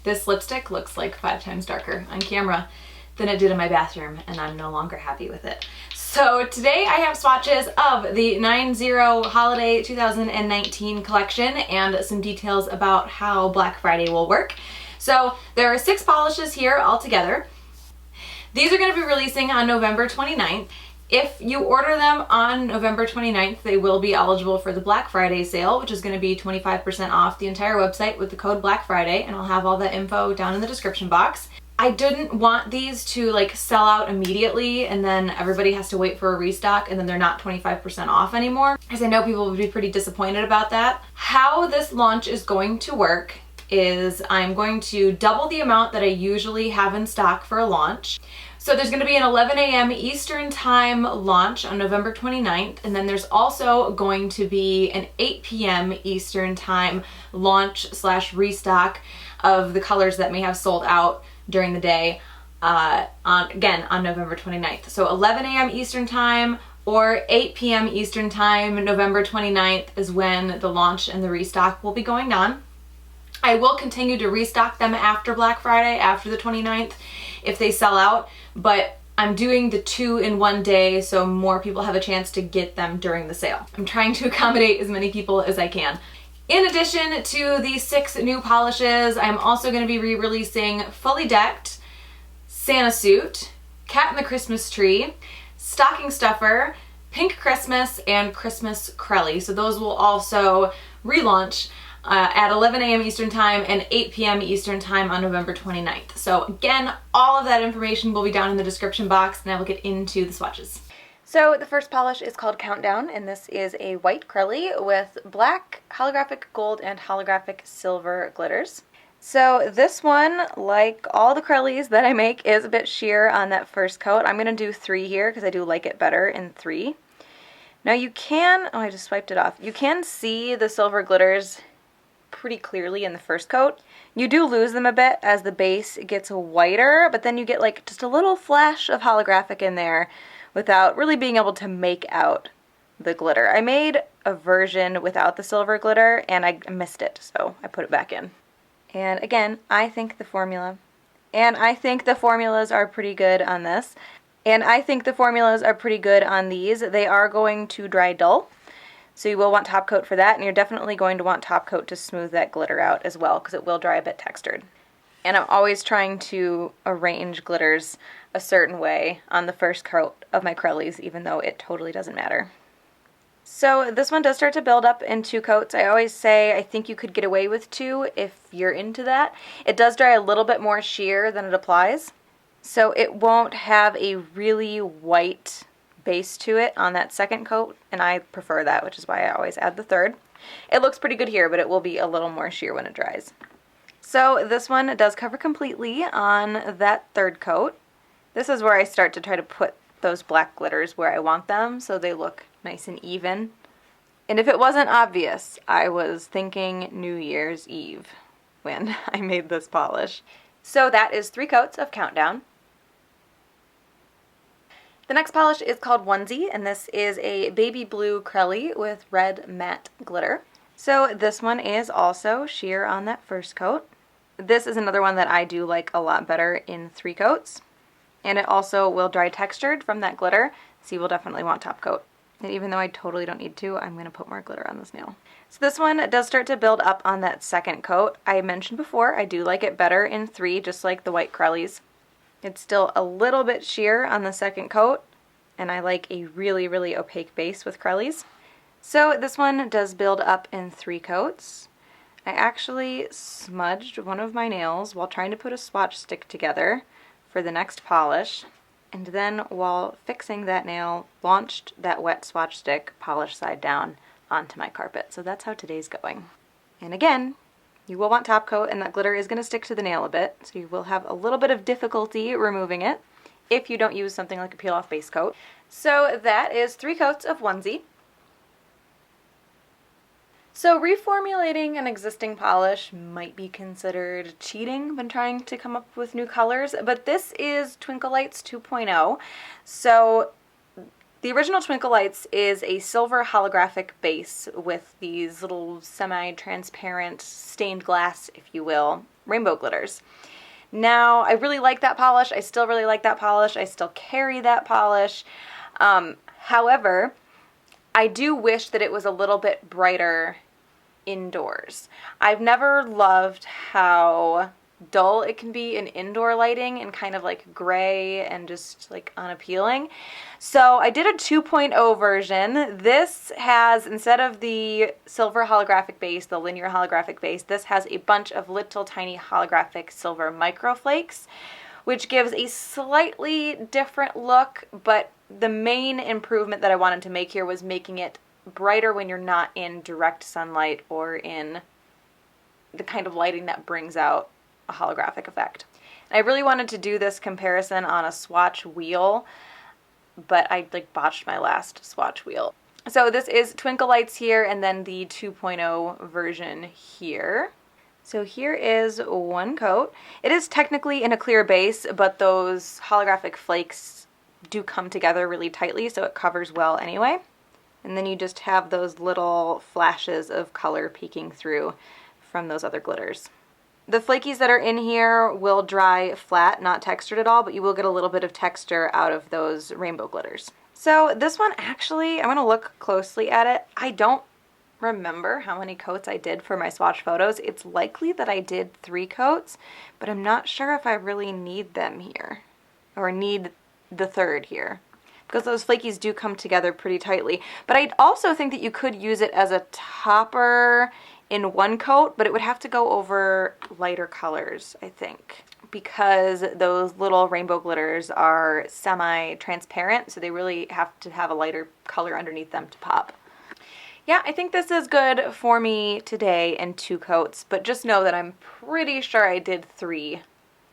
This lipstick looks like 5 times darker on camera than it did in my bathroom, and I'm no longer happy with it. So today I have swatches of the 9-0 Holiday 2019 collection and some details about how Black Friday will work. So there are 6 polishes here altogether. These are going to be releasing on November 29th. If you order them on November 29th, they will be eligible for the Black Friday sale, which is going to be 25% off the entire website with the code Black Friday, and I'll have all that info down in the description box. I didn't want these to like sell out immediately and then everybody has to wait for a restock and then they're not 25% off anymore, because I know people would be pretty disappointed about that. How this launch is going to work is I'm going to double the amount that I usually have in stock for a launch. So there's going to be an 11 a.m. Eastern time launch on November 29th, and then there's also going to be an 8 p.m. Eastern time launch / restock of the colors that may have sold out during the day on November 29th. So 11 a.m. Eastern time or 8 p.m. Eastern time, November 29th is when the launch and the restock will be going on. I will continue to restock them after Black Friday, after the 29th, if they sell out, but I'm doing the 2 in one day so more people have a chance to get them during the sale. I'm trying to accommodate as many people as I can. In addition to these 6 new polishes, I'm also going to be re-releasing Fully Decked, Santa Suit, Cat in the Christmas Tree, Stocking Stuffer, Pink Christmas, and Christmas Crelly. So those will also relaunch at 11 a.m. Eastern time and 8 p.m. Eastern time on November 29th. So again, all of that information will be down in the description box, and I will get into the swatches. So the first polish is called Countdown, and this is a white Crelly with black, holographic gold, and holographic silver glitters. So this one, like all the Crellys that I make, is a bit sheer on that first coat. I'm going to do 3 here because I do like it better in 3. Now you can, oh I just swiped it off, you can see the silver glitters pretty clearly in the first coat. You do lose them a bit as the base gets whiter, but then you get like just a little flash of holographic in there without really being able to make out the glitter. I made a version without the silver glitter and I missed it, so I put it back in. And again, I think the formulas are pretty good on this. And I think the formulas are pretty good on these. They are going to dry dull. So you will want top coat for that, and you're definitely going to want top coat to smooth that glitter out as well, because it will dry a bit textured. And I'm always trying to arrange glitters a certain way on the first coat of my Crellys, even though it totally doesn't matter. So this one does start to build up in 2 coats. I always say I think you could get away with 2 if you're into that. It does dry a little bit more sheer than it applies, so it won't have a really white base to it on that second coat, and I prefer that, which is why I always add the 3rd. It looks pretty good here, but it will be a little more sheer when it dries. So this one does cover completely on that 3rd coat. This is where I start to try to put those black glitters where I want them so they look nice and even. And if it wasn't obvious, I was thinking New Year's Eve when I made this polish. So that is 3 coats of Countdown. The next polish is called Onesie, and this is a baby blue Crelly with red matte glitter. So this one is also sheer on that first coat. This is another one that I do like a lot better in 3 coats. And it also will dry textured from that glitter, so you will definitely want top coat. And even though I totally don't need to, I'm going to put more glitter on this nail. So this one does start to build up on that second coat. I mentioned before, I do like it better in 3, just like the white Crellys. It's still a little bit sheer on the second coat, and I like a really, really opaque base with Crellys. So this one does build up in 3 coats. I actually smudged one of my nails while trying to put a swatch stick together for the next polish, and then while fixing that nail, launched that wet swatch stick, polished side down, onto my carpet. So that's how today's going. And again, you will want top coat, and that glitter is going to stick to the nail a bit, so you will have a little bit of difficulty removing it if you don't use something like a peel-off base coat. So that is 3 coats of Onesie. So reformulating an existing polish might be considered cheating when trying to come up with new colors, but this is Twinkle Lights 2.0. So The original Twinkle Lights is a silver holographic base with these little semi-transparent stained glass, if you will, rainbow glitters. Now, I really like that polish. I still really like that polish. I still carry that polish. However, I do wish that it was a little bit brighter indoors. I've never loved how dull it can be in indoor lighting and kind of like gray and just like unappealing. So I did a 2.0 version. This has, instead of the silver holographic base, the linear holographic base, this has a bunch of little tiny holographic silver microflakes, which gives a slightly different look, but the main improvement that I wanted to make here was making it brighter when you're not in direct sunlight or in the kind of lighting that brings out a holographic effect. And I really wanted to do this comparison on a swatch wheel, but I like botched my last swatch wheel. So this is Twinkle Lights here, and then the 2.0 version here. So here is one coat. It is technically in a clear base, but those holographic flakes do come together really tightly, so it covers well anyway. And then you just have those little flashes of color peeking through from those other glitters. The flakies that are in here will dry flat, not textured at all, but you will get a little bit of texture out of those rainbow glitters. So this one actually, I'm going to look closely at it. I don't remember how many coats I did for my swatch photos. It's likely that I did 3 coats, but I'm not sure if I really need them here, or need the third here, because those flakies do come together pretty tightly. But I also think that you could use it as a topper in one coat, but it would have to go over lighter colors, I think, because those little rainbow glitters are semi-transparent, so they really have to have a lighter color underneath them to pop. Yeah, I think this is good for me today in 2 coats, but just know that I'm pretty sure I did 3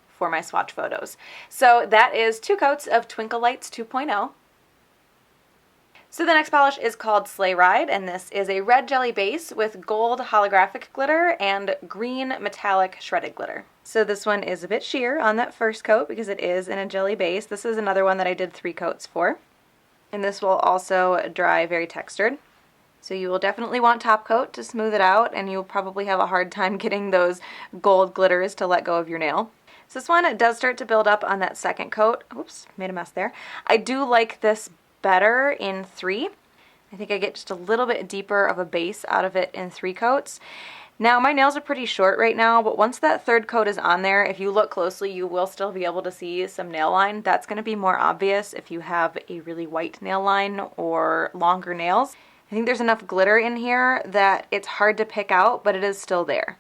for my swatch photos. So that is 2 coats of Twinkle Lights 2.0. So the next polish is called Sleigh Ride, and this is a red jelly base with gold holographic glitter and green metallic shredded glitter. So this one is a bit sheer on that first coat because it is in a jelly base. This is another one that I did 3 coats for. And this will also dry very textured. So you will definitely want top coat to smooth it out, and you'll probably have a hard time getting those gold glitters to let go of your nail. So this one does start to build up on that second coat. Oops, made a mess there. I do like this better in 3. I think I get just a little bit deeper of a base out of it in 3 coats. Now my nails are pretty short right now, but once that third coat is on there, if you look closely, you will still be able to see some nail line. That's going to be more obvious if you have a really white nail line or longer nails. I think there's enough glitter in here that it's hard to pick out, but it is still there.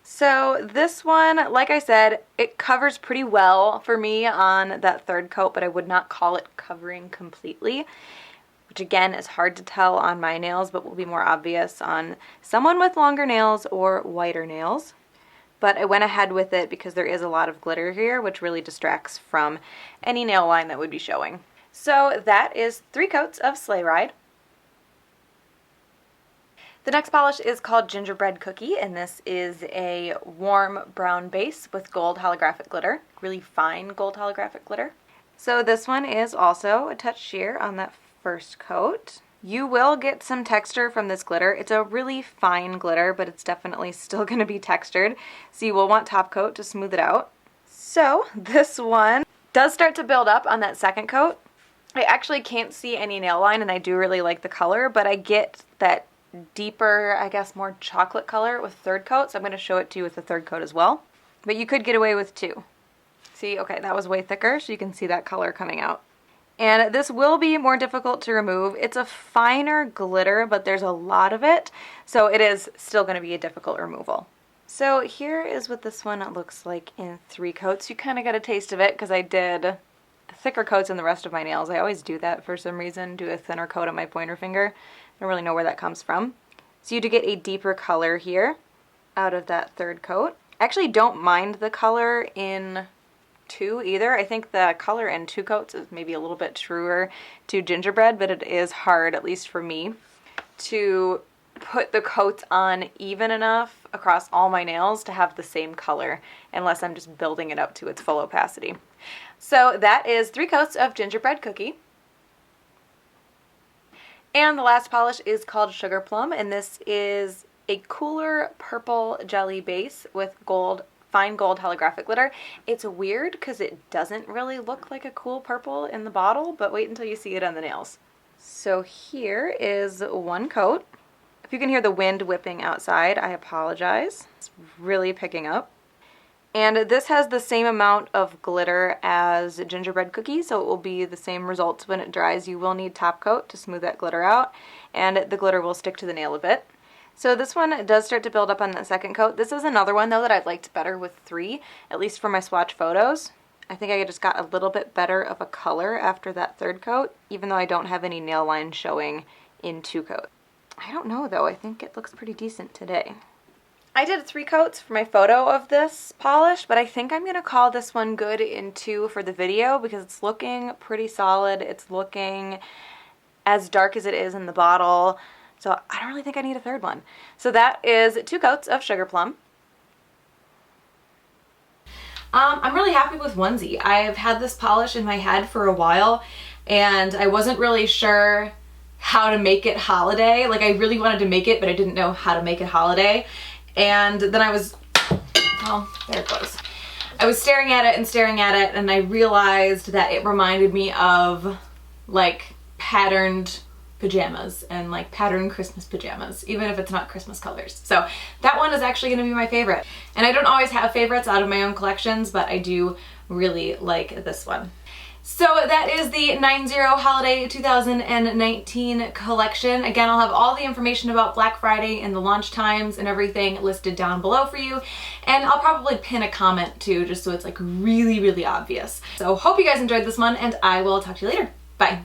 So this one, like I said, it covers pretty well for me on that third coat, but I would not call it covering completely, which again is hard to tell on my nails, but will be more obvious on someone with longer nails or whiter nails. But I went ahead with it because there is a lot of glitter here, which really distracts from any nail line that would be showing. So that is 3 coats of Sleigh Ride. The next polish is called Gingerbread Cookie, and this is a warm brown base with gold holographic glitter, really fine gold holographic glitter. So this one is also a touch sheer on that first coat. You will get some texture from this glitter. It's a really fine glitter, but it's definitely still going to be textured, so you will want top coat to smooth it out. So this one does start to build up on that second coat. I actually can't see any nail line, and I do really like the color, but I get that deeper, I guess more chocolate color with third coat, so I'm going to show it to you with the third coat as well. But you could get away with 2. See, okay, that was way thicker, so you can see that color coming out. And this will be more difficult to remove. It's a finer glitter, but there's a lot of it, so it is still going to be a difficult removal. So here is what this one looks like in 3 coats. You kind of got a taste of it because I did thicker coats in the rest of my nails. I always do that for some reason, do a thinner coat on my pointer finger. I don't really know where that comes from. So you do get a deeper color here out of that third coat. I actually don't mind the color in 2 either. I think the color in 2 coats is maybe a little bit truer to gingerbread, but it is hard, at least for me, to put the coats on even enough across all my nails to have the same color, unless I'm just building it up to its full opacity. So that is 3 coats of Gingerbread Cookie. And the last polish is called Sugar Plum, and this is a cooler purple jelly base with gold, fine gold holographic glitter. It's weird because it doesn't really look like a cool purple in the bottle, but wait until you see it on the nails. So here is one coat. If you can hear the wind whipping outside, I apologize. It's really picking up. And this has the same amount of glitter as Gingerbread Cookie, so it will be the same results when it dries. You will need top coat to smooth that glitter out, and the glitter will stick to the nail a bit. So this one does start to build up on that second coat. This is another one, though, that I liked better with 3, at least for my swatch photos. I think I just got a little bit better of a color after that third coat, even though I don't have any nail lines showing in 2 coats. I don't know, though. I think it looks pretty decent today. I did 3 coats for my photo of this polish, but I think I'm going to call this one good in 2 for the video because it's looking pretty solid. It's looking as dark as it is in the bottle, so I don't really think I need a third one. So that is 2 coats of Sugar Plum. I'm really happy with Onesie. I've had this polish in my head for a while, and I wasn't really sure how to make it holiday. Like, I really wanted to make it, but I didn't know how to make it holiday. And then I was, oh, there it goes. I was staring at it and I realized that it reminded me of like patterned pajamas and like patterned Christmas pajamas, even if it's not Christmas colors. So that one is actually gonna be my favorite. And I don't always have favorites out of my own collections, but I do really like this one. So that is the 90 Holiday 2019 collection. Again, I'll have all the information about Black Friday and the launch times and everything listed down below for you. And I'll probably pin a comment too, just so it's like really, really obvious. So hope you guys enjoyed this one, and I will talk to you later. Bye.